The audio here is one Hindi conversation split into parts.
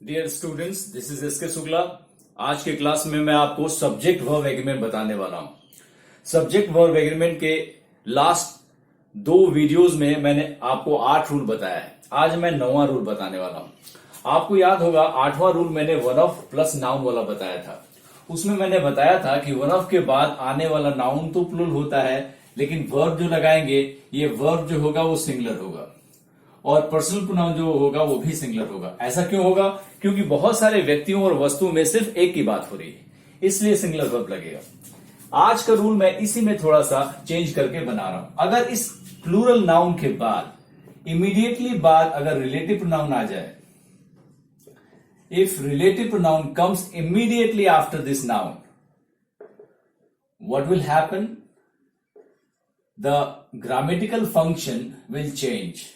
Dear students, this is S K Shukla. आज के क्लास में मैं आपको सब्जेक्ट वर्ब एग्रीमेंट बताने वाला हूं। सब्जेक्ट वर्ब एग्रीमेंट के लास्ट 2 वीडियोस में मैंने आपको 8 रूल बताया है। आज मैं 9वां रूल बताने वाला हूं। आपको याद होगा 8वां रूल मैंने वन ऑफ प्लस नाउन वाला बताया था। उसमें मैंने बताया था कि वन ऑफ के बाद आने वाला नाउन तो प्लूरल होता है, लेकिन वर्ब जो लगाएंगे ये वर्ब जो होगा वो सिंगुलर होगा और पर्सनल प्रोनाउन जो होगा वो भी सिंगुलर होगा। ऐसा क्यों होगा? क्योंकि बहुत सारे व्यक्तियों और वस्तुओं में सिर्फ एक ही बात हो रही है, इसलिए सिंगुलर वर्ब लगेगा। आज का रूल मैं इसी में थोड़ा सा चेंज करके बना रहा हूं। अगर इस प्लूरल नाउन के बाद इमीडिएटली बाद अगर रिलेटिव प्रोनाउन आ जाए, if relative pronoun comes immediately after this noun, what will happen? The grammatical function will change.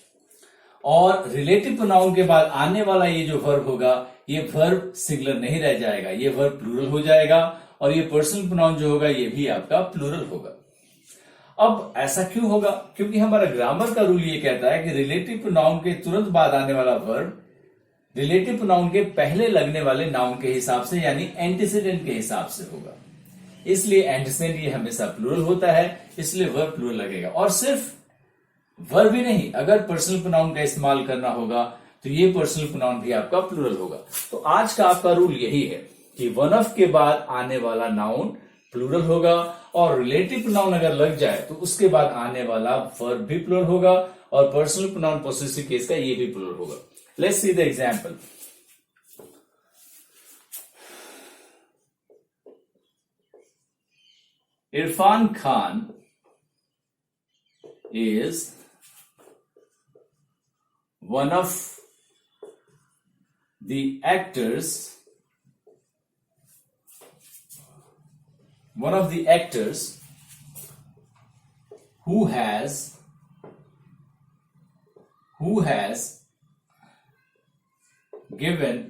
और रिलेटिव प्रोनाउन के बाद आने वाला ये जो वर्ब होगा, ये वर्ब सिंगुलर नहीं रह जाएगा, ये वर्ब प्लूरल हो जाएगा और ये पर्सनल प्रोनाउन जो होगा ये भी आपका प्लूरल होगा। अब ऐसा क्यों होगा? क्योंकि हमारा ग्रामर का रूल ये कहता है कि रिलेटिव प्रोनाउन के तुरंत बाद आने वाला वर्ब रिलेटिव प्रोनाउन के पहले लगने वाले नाउन के हिसाब से यानी एंटीसीडेंट के हिसाब से होगा। इसलिए एंटीसीडेंट ये हमेशा प्लूरल होता है, इसलिए वर्ब प्लूरल लगेगा। और सिर्फ वर्ब ही नहीं, अगर पर्सनल प्रोनाउन का इस्तेमाल करना होगा तो ये पर्सनल प्रोनाउन भी आपका प्लूरल होगा। तो आज का आपका रूल यही है कि वन ऑफ के बाद आने वाला नाउन प्लूरल होगा और रिलेटिव प्रोनाउन अगर लग जाए तो उसके बाद आने वाला वर्ब भी प्लूरल होगा और पर्सनल प्रोनाउन पॉसेसिव केस का ये भी प्लूरल होगा। Let's see the example. Irfan Khan is one of the actors who has given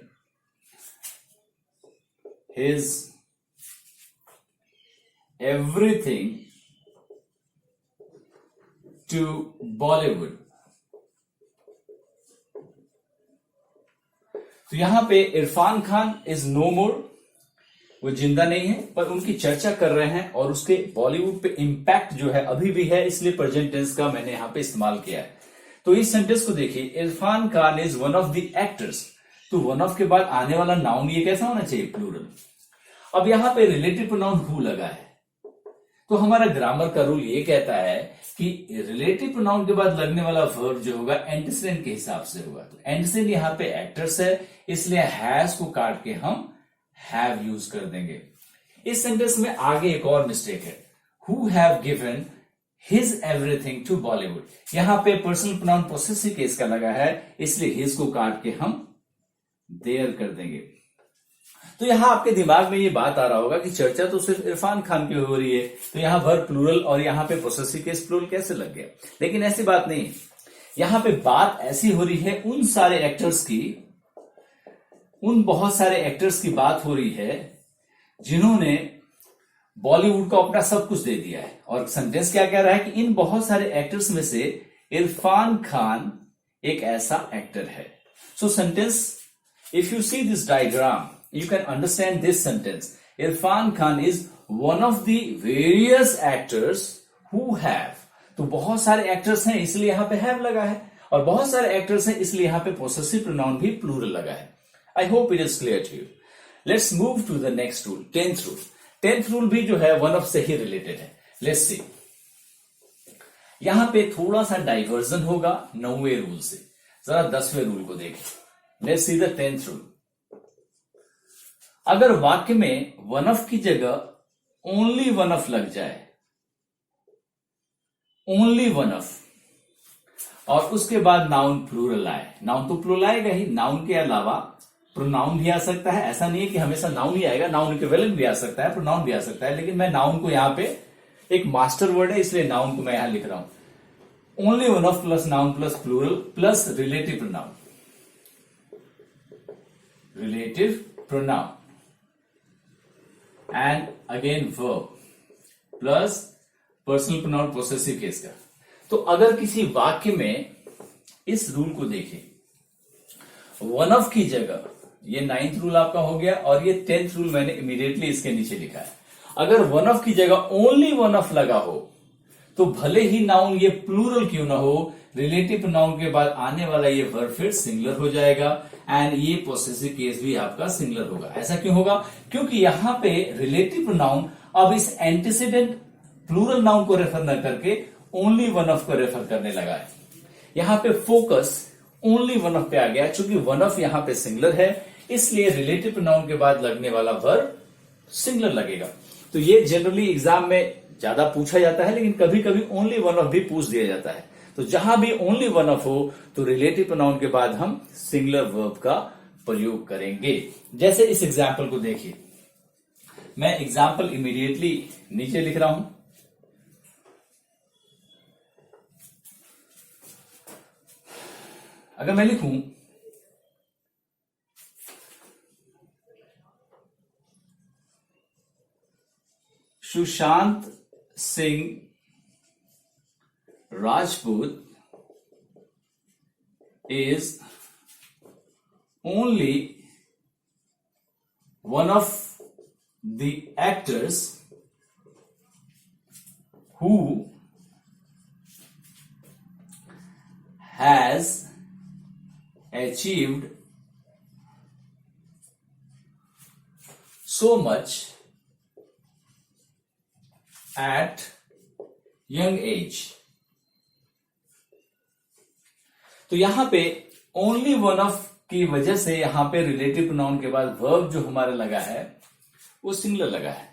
his everything to Bollywood. तो यहां पे इरफान खान इज नो मोर, वो जिंदा नहीं है, पर उनकी चर्चा कर रहे हैं और उसके बॉलीवुड पे इंपैक्ट जो है अभी भी है, इसलिए प्रेजेंट टेंस का मैंने यहां पे इस्तेमाल किया है। तो इस सेंटेंस को देखिए, Irfan Khan is one of the actors. तो वन ऑफ के बाद आने वाला नाउन ये कैसा होना चाहिए? प्लूरल। अब यहां पे रिलेटिव प्रोनाउन हु लगा है, तो हमारा ग्रामर का रूल ये कहता है कि रिलेटिव प्रोनाउन के बाद लगने वाला वर्ब जो होगा एंटीसीडेंट के हिसाब से होगा। तो एंटीसीडेंट यहां पे एक्टर्स है, इसलिए हैज को काट के हम हैव यूज कर देंगे। इस सेंटेंस में आगे एक और मिस्टेक है, who have given his everything to Bollywood. यहां पे पर्सनल प्रोनाउन पॉसेसिव केस का लगा है, इसलिए हिज को काट के हम देयर कर देंगे। तो यहां आपके दिमाग में ये बात आ रहा होगा कि चर्चा तो सिर्फ इरफान खान की हो रही है, तो यहां वर्ब प्लूरल और यहां पे पॉसेसिव केस प्लूरल कैसे लग गया? लेकिन ऐसी बात नहीं है। यहां पे बात ऐसी हो रही है उन सारे एक्टर्स की, उन बहुत सारे एक्टर्स की बात हो रही है जिन्होंने बॉलीवुड को अपना सब कुछ दे दिया है। और सेंटेंस क्या कह रहा है कि इन बहुत सारे एक्टर्स में से इरफान खान एक ऐसा एक्टर है। सो sentence, if you see this diagram, you can understand this sentence. Irfan Khan is one of the various actors who have. तो बहुत सारे एक्टर्स हैं इसलिए यहां पे have लगा है, और बहुत सारे एक्टर्स हैं इसलिए यहां पे possessive pronoun भी plural लगा है। I hope it is clear to you. Let's move to the next rule, 10th rule. 10th rule भी जो है one of से ही related है। Let's see. यहां पे थोड़ा सा डाइवर्जन होगा 9वें रूल से। जरा 10वें रूल को देखें। Let's see the 10th rule. अगर वाक्य में वन ऑफ की जगह ओनली वन ऑफ लग जाए, ओनली वन ऑफ, और उसके बाद नाउन प्लूरल आए, नाउन तो प्लूरल आएगा ही, नाउन के अलावा प्रोनाउन भी आ सकता है। ऐसा नहीं है कि हमेशा नाउन ही आएगा, नाउन इक्विवेलेंट भी आ सकता है, प्रोनाउन भी आ सकता है, लेकिन मैं नाउन को यहां पे एक मास्टर वर्ड है इसलिए नाउन को मैं यहां लिख रहा हूं। Only one of plus noun plus plural plus relative pronoun, relative pronoun and again verb plus personal pronoun possessive case का। तो अगर किसी वाक्य में इस रूल को देखें, वन ऑफ की जगह ये 9th रूल आपका हो गया और ये 10th रूल मैंने इमीडिएटली इसके नीचे लिखा है। अगर वन ऑफ की जगह ओनली वन ऑफ लगा हो तो भले ही नाउन ये प्लूरल क्यों ना हो, रिलेटिव नाउन के बाद आने वाला ये वर्ब फिर सिंगुलर हो जाएगा एंड ये पॉसेसिव केस भी आपका सिंगुलर होगा। ऐसा क्यों होगा? क्योंकि यहां पे रिलेटिव नाउन अब इस एंटीसीडेंट प्लूरल नाउन को रेफर न करके ओनली वन ऑफ को रेफर करने लगा है। यहां पे फोकस ओनली वन ऑफ पे आ गया। चूंकि वन ऑफ यहां पे सिंगुलर है इसलिए रिलेटिव नाउन के बाद लगने वाला वर्ब सिंगुलर लगेगा। तो ये जनरली एग्जाम में ज्यादा पूछा जाता है, लेकिन कभी कभी ओनली वन ऑफ भी पूछ दिया जाता है। तो जहां भी ओनली वन ऑफ हो तो रिलेटिव नाउन के बाद हम सिंगुलर वर्ब का प्रयोग करेंगे। जैसे इस एग्जाम्पल को देखिए, मैं एग्जाम्पल इमीडिएटली नीचे लिख रहा हूं। अगर मैं लिखूं Sushant Singh Rajput is only one of the actors who has achieved so much at young age। तो यहां पे ओनली वन ऑफ की वजह से यहां पे रिलेटिव नाउन के बाद वर्ब जो हमारा लगा है वो सिंगुलर लगा है।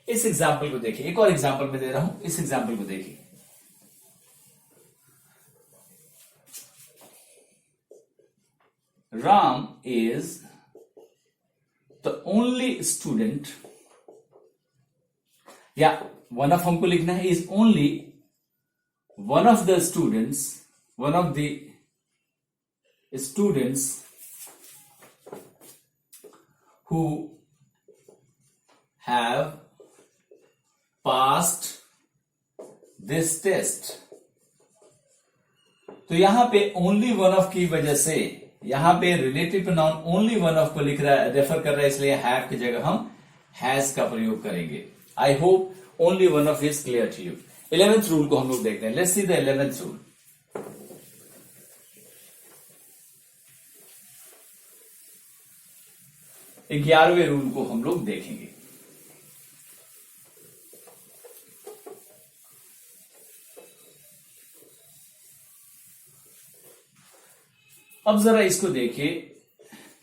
इस एग्जाम्पल को देखिए, एक और एग्जाम्पल मैं दे रहा हूं, इस एग्जाम्पल को देखिए। Ram is the only student, या वन ऑफ हमको लिखना है, is only one of the students, one of the students who have passed this test। तो यहां पे ओनली वन ऑफ की वजह से यहां पे relative noun only one of को लिख रहा है, रेफर कर रहा है, इसलिए हैव की जगह हम हैज का प्रयोग करेंगे। I hope only one of is clear to you. 11th rule को हम लोग देखते हैं। Let's see the 11th rule. 11वें रूल को हम लोग देखेंगे। अब जरा इसको देखिए,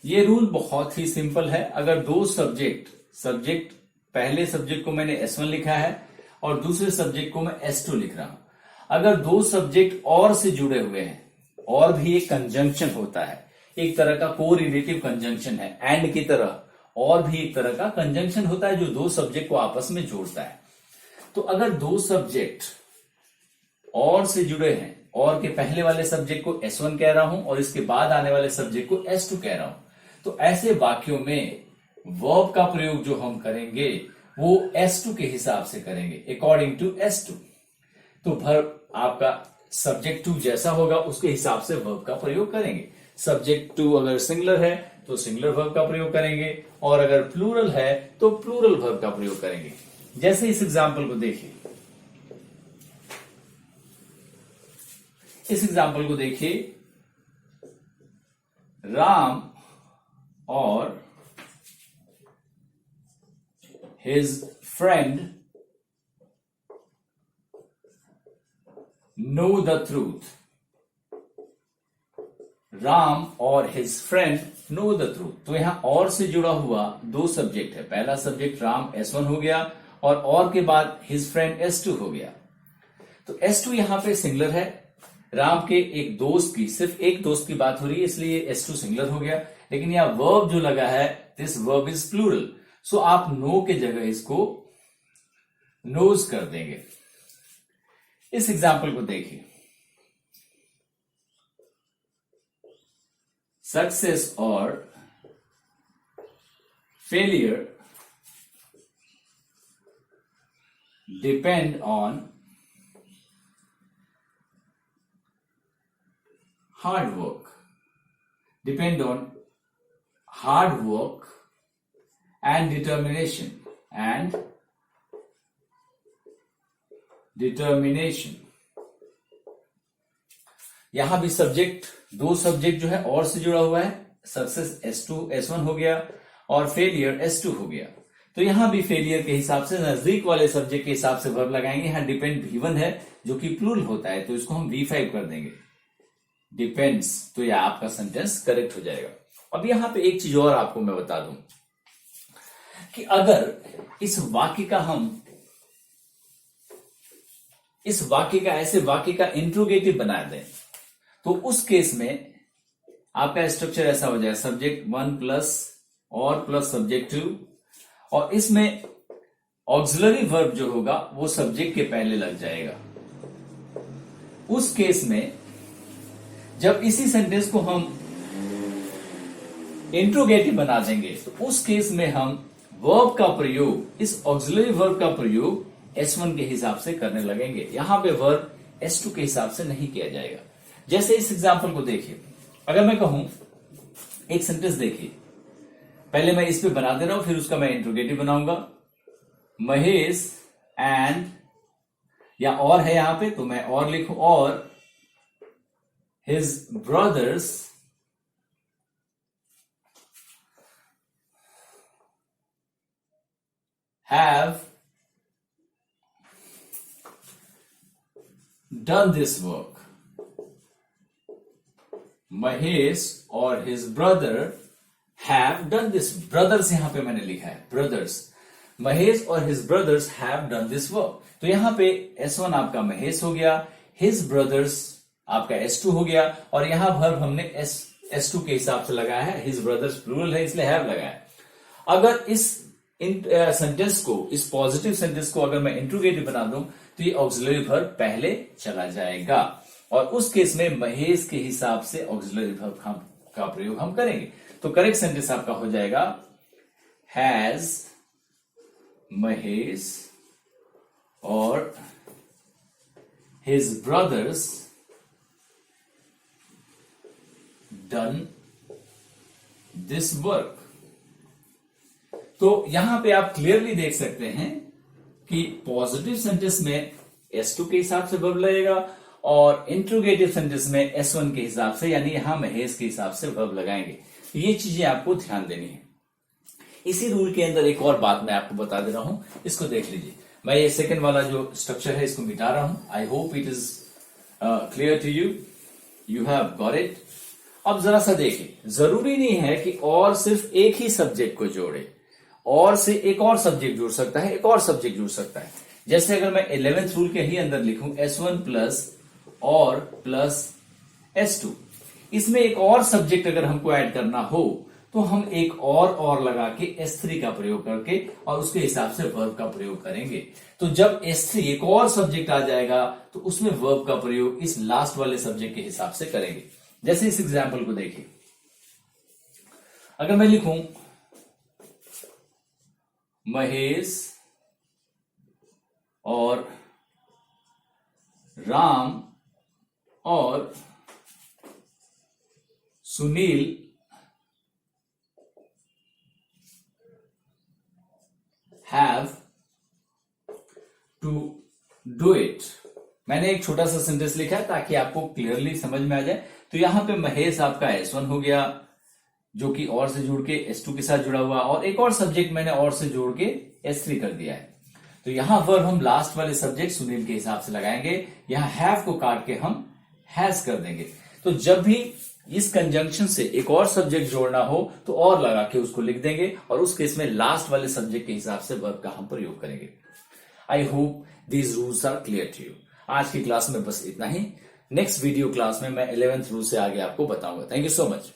ये रूल बहुत ही सिंपल है। अगर दो सब्जेक्ट पहले सब्जेक्ट को मैंने S1 लिखा है और दूसरे सब्जेक्ट को मैं S2 लिख रहा हूं, अगर दो सब्जेक्ट और से जुड़े हुए हैं, और भी एक कंजंक्शन होता है, एक तरह का को रिलेटिव कंजंक्शन है, एंड की तरह और भी एक तरह का कंजंक्शन होता है जो दो सब्जेक्ट को आपस में जोड़ता है। तो अगर दो सब्जेक्ट और से जुड़े हैं, और के पहले वाले सब्जेक्ट को S1 कह रहा हूं और इसके बाद आने वाले सब्जेक्ट को S2 कह रहा हूं, तो ऐसे वाक्यों में वर्ब का प्रयोग जो हम करेंगे वो S2 के हिसाब से करेंगे, अकॉर्डिंग टू S2। तो वर्ब आपका सब्जेक्ट टू जैसा होगा उसके हिसाब से वर्ब का प्रयोग करेंगे। सब्जेक्ट टू अगर सिंगुलर है तो सिंगुलर वर्ब का प्रयोग करेंगे, और अगर प्लूरल है तो प्लूरल वर्ब का प्रयोग करेंगे। जैसे इस एग्जाम्पल को देखिए, राम और his friend know the truth। Ram और his friend know the truth. तो यहां और से जुड़ा हुआ दो सब्जेक्ट है। पहला सब्जेक्ट राम S1 हो गया और के बाद हिज फ्रेंड S2 हो गया। तो S2 यहां पे सिंगुलर है। राम के एक दोस्त की, सिर्फ एक दोस्त की बात हो रही है, इसलिए S2 सिंगुलर हो गया। लेकिन यहां वर्ब जो लगा है, दिस वर्ब इज प्लूरल, सो आप नो के जगह इसको नोज कर देंगे। इस एग्जाम्पल को देखिए, सक्सेस और failure depend on hard work, depend on hard work and determination. यहां भी सब्जेक्ट, दो सब्जेक्ट जो है और से जुड़ा हुआ है। सक्सेस S1 हो गया और फेलियर S2 हो गया। तो यहां भी फेलियर के हिसाब से नजदीक वाले सब्जेक्ट के हिसाब से वर्ब लगाएंगे। यहां डिपेंड V1 है जो कि प्लूरल होता है, तो इसको हम V5 कर देंगे, डिपेंड्स। तो यह आपका सेंटेंस करेक्ट हो जाएगा। अब यहां पे एक चीज और आपको मैं बता दूं कि अगर इस वाक्य का ऐसे वाक्य का इंट्रोगेटिव बना दें, तो उस केस में आपका स्ट्रक्चर ऐसा हो जाएगा, सब्जेक्ट 1 प्लस और प्लस सब्जेक्ट 2, और इसमें ऑक्सिलरी वर्ब जो होगा वो सब्जेक्ट के पहले लग जाएगा। उस केस में जब इसी सेंटेंस को हम इंट्रोगेटिव बना देंगे, तो उस केस में हम वर्ब का प्रयोग, इस ऑक्सिलरी वर्ब का प्रयोग S1 के हिसाब से करने लगेंगे। यहां पे वर्ब S2 के हिसाब से नहीं किया जाएगा। जैसे इस एग्जांपल को देखिए, अगर मैं कहूं, एक सेंटेंस देखिए, पहले मैं इस पे बना दे रहा हूं, फिर उसका मैं इंट्रोगेटिव बनाऊंगा। महेश एंड, या और है यहां पे तो मैं और लिखूं, और his brothers have done this work. Mahesh और his brother have done this, brothers यहां पे मैंने लिखा है, ब्रदर्स। महेश और his brothers have done this work. तो यहां पे S1 आपका महेश हो गया, हिज ब्रदर्स आपका S2 हो गया, और यहां वर्ब हमने S2 के हिसाब से लगाया है। हिज ब्रदर्स प्लूरल है इसलिए हैव लगाया है। अगर इस सेंटेंस को, इस पॉजिटिव सेंटेंस को अगर मैं इंट्रोगेटिव बना दूं, तो ये ऑक्सिलरी वर्ब पहले चला जाएगा, और उस केस में महेश के हिसाब से ऑक्सिलरी वर्ब का प्रयोग हम करेंगे। तो करेक्ट सेंटेंस आपका हो जाएगा, हैज महेश और his brothers done this work. तो यहां पे आप क्लियरली देख सकते हैं कि पॉजिटिव सेंटेंस में S2 के हिसाब से वर्ब लगेगा, और इंट्रोगेटिव सेंटेंस में S1 के हिसाब से, यानी यहां महेश के हिसाब से वर्ब लगाएंगे। ये चीजें आपको ध्यान देनी है। इसी रूल के अंदर एक और बात मैं आपको बता दे रहा हूं, इसको देख लीजिए। मैं ये सेकंड वाला जो स्ट्रक्चर है इसको मिटा रहा हूं। I hope it is clear to you have got it. अब जरा सा देखिए, जरूरी नहीं है कि और सिर्फ एक ही सब्जेक्ट को जोड़े, और से एक और सब्जेक्ट जुड़ सकता है, एक और सब्जेक्ट जुड़ सकता है। जैसे अगर मैं 11th रूल के ही अंदर लिखूं S1 प्लस और प्लस S2, इसमें एक और सब्जेक्ट अगर हमको ऐड करना हो, तो हम एक और लगा के S3 का प्रयोग करके और उसके हिसाब से वर्ब का प्रयोग करेंगे। तो जब S3 एक और सब्जेक्ट आ जाएगा, तो उसमें वर्ब का प्रयोग इस लास्ट वाले सब्जेक्ट के हिसाब से करेंगे। जैसे इस एग्जाम्पल को देखिए, अगर मैं लिखूं महेश और राम और Sunil have to do it. मैंने एक छोटा सा सेंटेंस लिखा है ताकि आपको क्लियरली समझ में आ जाए। तो यहां पे महेश आपका S1 हो गया, जो कि और से जुड़ के S2 के साथ जुड़ा हुआ, और एक और सब्जेक्ट मैंने और से जोड़ के S3 कर दिया है। तो यहां वर्ब हम लास्ट वाले सब्जेक्ट सुनील के हिसाब से लगाएंगे। यहां हैव को काट के हम हैज कर देंगे। तो जब भी इस कंजंक्शन से एक और सब्जेक्ट जोड़ना हो, तो और लगा के उसको लिख देंगे, और उस केस में लास्ट वाले सब्जेक्ट के हिसाब से वर्ब का हम प्रयोग करेंगे। I hope these rules are clear to you. आज की क्लास में बस इतना ही। नेक्स्ट वीडियो क्लास में मैं 11th रूल से आगे आपको बताऊंगा। Thank you so much.